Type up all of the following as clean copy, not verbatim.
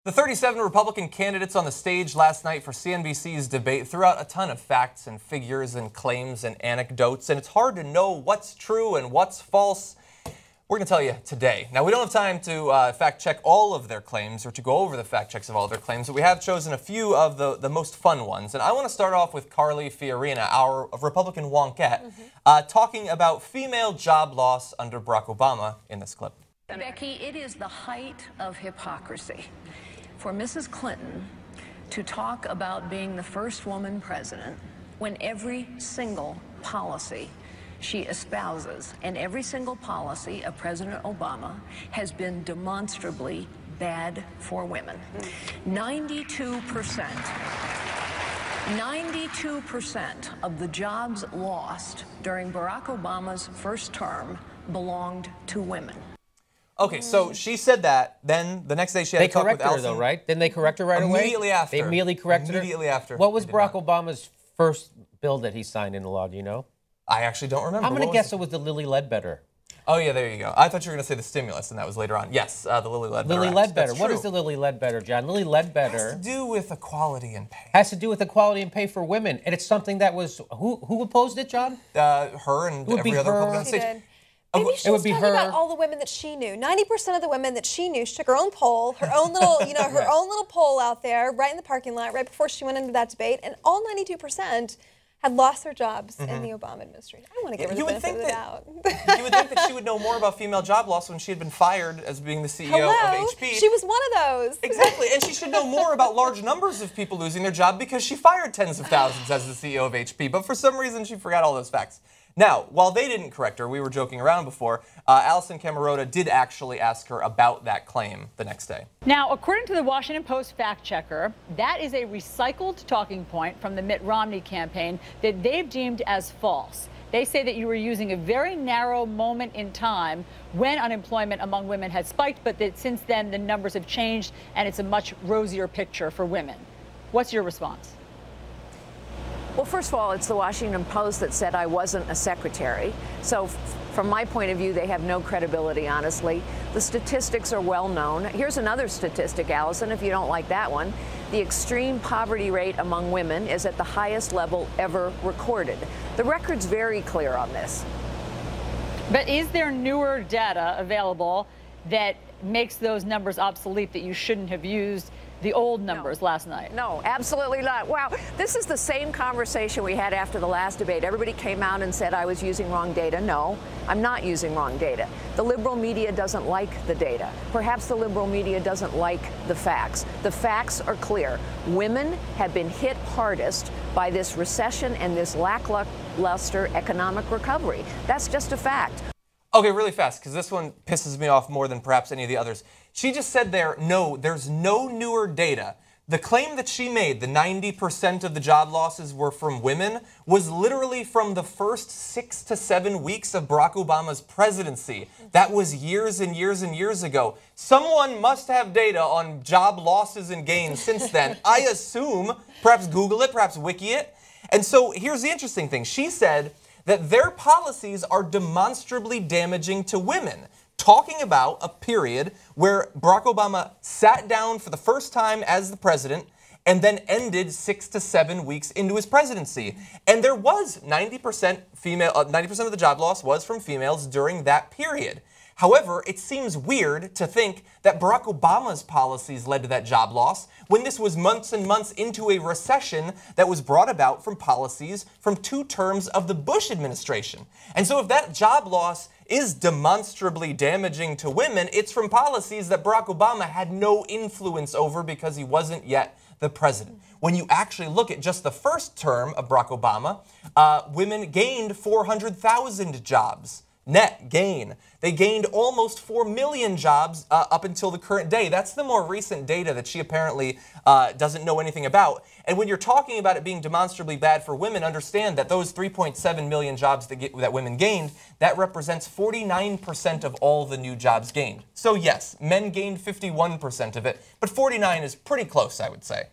The 37 Republican candidates on the stage last night for CNBC's debate threw out a ton of facts and figures and claims and anecdotes, and it's hard to know what's true and what's false. We're going to tell you today. Now, we don't have time to fact-check all of their claims or to go over the fact-checks of all of their claims, but we have chosen a few of the most fun ones. And I want to start off with Carly Fiorina, our Republican wonket, talking about female job loss under Barack Obama in this clip. Becky, it is the height of hypocrisy for Mrs. Clinton to talk about being the first woman president when every single policy she espouses and every single policy of President Obama has been demonstrably bad for women. 92% of the jobs lost during Barack Obama's first term belonged to women. Okay, so she said that, then the next day she had to talk with Allison. They corrected her, though, right? Didn't they correct her right away? Immediately after. They immediately corrected her? Immediately after. What was Barack Obama's first bill that he signed into law, do you know? I actually don't remember. I'm going to guess it was the Lilly Ledbetter. Oh, yeah, there you go. I thought you were going to say the stimulus, and that was later on. Yes, the Lilly Ledbetter. Lilly Ledbetter. What is the Lilly Ledbetter, John? Lilly Ledbetter has to do with equality in pay. Has to do with equality in pay for women, and it's something that was who opposed it, John? Her and every other Republican on stage. Maybe she was talking about all the women that she knew. 90% of the women that she knew, she took her own poll, her own little, her own little poll out there, right in the parking lot, right before she went into that debate, and all 92% had lost their jobs in the Obama administration. I want to give her the benefit of the doubt. You would think that she would know more about female job loss when she had been fired as being the CEO of HP. She was one of those. Exactly, and she should know more about large numbers of people losing their job because she fired tens of thousands as the CEO of HP, but for some reason she forgot all those facts. Now, while they didn't correct her, we were joking around before, Allison Camerota did actually ask her about that claim the next day. Now, according to the Washington Post fact checker, that is a recycled talking point from the Mitt Romney campaign that they've deemed as false. They say that you were using a very narrow moment in time when unemployment among women had spiked, but that since then the numbers have changed and it's a much rosier picture for women. What's your response? Well, first of all, it's the Washington Post that said I wasn't a secretary. So from my point of view, they have no credibility, honestly. The statistics are well known. Here's another statistic, Allison, if you don't like that one. The extreme poverty rate among women is at the highest level ever recorded. The record's very clear on this. But is there newer data available that makes those numbers obsolete that you shouldn't have used the old numbers last night? No, absolutely not. Wow, this is the same conversation we had after the last debate. Everybody came out and said I was using wrong data. No, I'm not using wrong data. The liberal media doesn't like the data. Perhaps the liberal media doesn't like the facts. The facts are clear. Women have been hit hardest by this recession and this lackluster economic recovery. That's just a fact. Okay, really fast, because this one pisses me off more than perhaps any of the others. She just said there, no, there's no newer data. The claim that she made, the 90% of the job losses were from women, was literally from the first 6 to 7 weeks of Barack Obama's presidency. That was years and years and years ago. Someone must have data on job losses and gains since then. I assume, perhaps Google it, perhaps Wiki it. And so here's the interesting thing. She said that their policies are demonstrably damaging to women, talking about a period where Barack Obama sat down for the first time as the president and then ended 6 to 7 weeks into his presidency. And there was 90% of the job loss was from females during that period. However, it seems weird to think that Barack Obama's policies led to that job loss when this was months and months into a recession that was brought about from policies from 2 terms of the Bush administration. And so if that job loss is demonstrably damaging to women, it's from policies that Barack Obama had no influence over because he wasn't yet the president. When you actually look at just the first term of Barack Obama, women gained 400,000 jobs. Net gain. They gained almost 4 million jobs up until the current day. That's the more recent data that she apparently doesn't know anything about. And when you're talking about it being demonstrably bad for women, understand that those 3.7 million jobs that women gained, that represents 49% of all the new jobs gained. So yes, men gained 51% of it, but 49 is pretty close, I would say.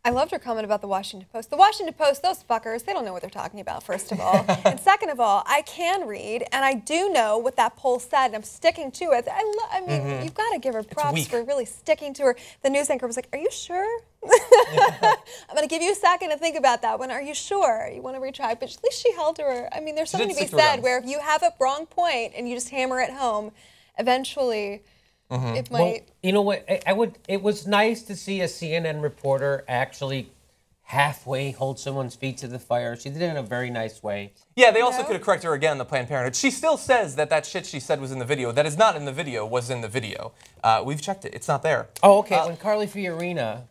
I loved her comment about the Washington Post. The Washington Post, those fuckers, they don't know what they're talking about, first of all. And second of all, I can read, and I do know what that poll said, and I'm sticking to it. I mean, you've got to give her props for really sticking to her. The news anchor was like, are you sure? I'm going to give you a second to think about that one. Are you sure you want to retract? But at least she held to her. I mean, there's something to be said where if you have a wrong point and you just hammer it home, eventually... It might. Well, you know what? It was nice to see a CNN reporter actually halfway hold someone's feet to the fire. She did it in a very nice way. Yeah, they also could have corrected her again on the Planned Parenthood. She still says that shit she said was in the video. That is not in the video. Was in the video. We've checked it. It's not there. Oh, okay. When Carly Fiorina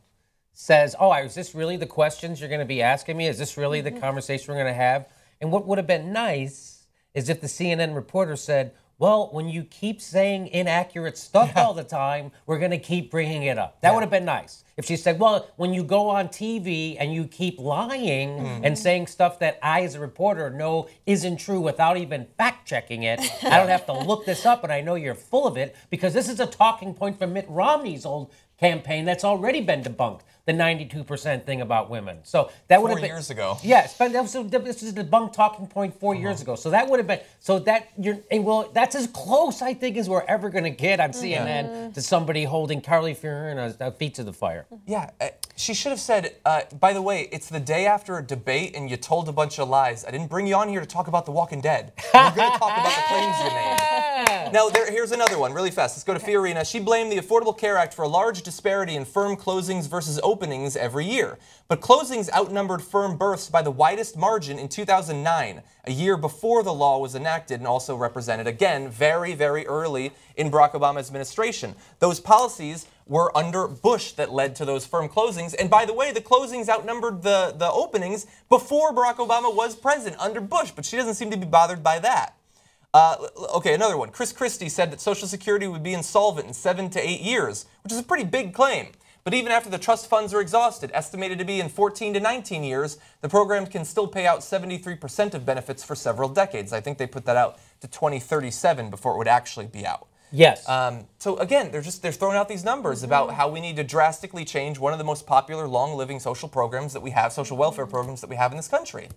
says, "Oh, is this really the questions you're going to be asking me? Is this really the conversation we're going to have?" And what would have been nice is if the CNN reporter said, well, when you keep saying inaccurate stuff all the time, we're going to keep bringing it up. That would have been nice. If she said, well, when you go on TV and you keep lying and saying stuff that I, as a reporter, know isn't true without even fact-checking it, I don't have to look this up, and I know you're full of it, because this is a talking point from Mitt Romney's old campaign that's already been debunked, the 92% thing about women. So that would have been 4 years ago. Yes, but this is a debunked talking point 4 years ago. So that would have been that's as close, I think, as we're ever going to get on CNN to somebody holding Carly Fiorina's feet to the fire. Yeah, she should have said, by the way, it's the day after a debate and you told a bunch of lies. I didn't bring you on here to talk about The Walking Dead. We're going to talk about the claims you made. Now, here's another one, really fast. Let's go to Fiorina. She blamed the Affordable Care Act for a large disparity in firm closings versus openings every year. But closings outnumbered firm births by the widest margin in 2009, a year before the law was enacted, and also represented, again, very, very early in Barack Obama's administration. Those policies were under Bush that led to those firm closings. And by the way, the closings outnumbered the openings before Barack Obama was president, under Bush, but she doesn't seem to be bothered by that. Okay, another one. Chris Christie said that Social Security would be insolvent in 7 to 8 years, which is a pretty big claim. But even after the trust funds are exhausted, estimated to be in 14 to 19 years, the program can still pay out 73% of benefits for several decades. I think they put that out to 2037 before it would actually be out. Yes. So again, they're throwing out these numbers about how we need to drastically change one of the most popular long-living social programs that we have, social welfare programs that we have in this country.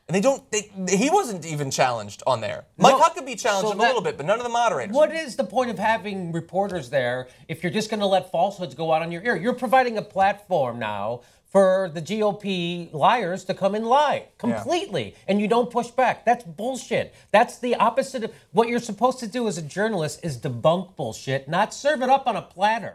And he wasn't even challenged on there. Mike Huckabee challenged him a little bit, but none of the moderators. What is the point of having reporters there if you're just going to let falsehoods go out on your ear? You're providing a platform now for the GOP liars to come and lie completely, and you don't push back. That's bullshit. That's the opposite of what you're supposed to do as a journalist, is debunk bullshit, not serve it up on a platter.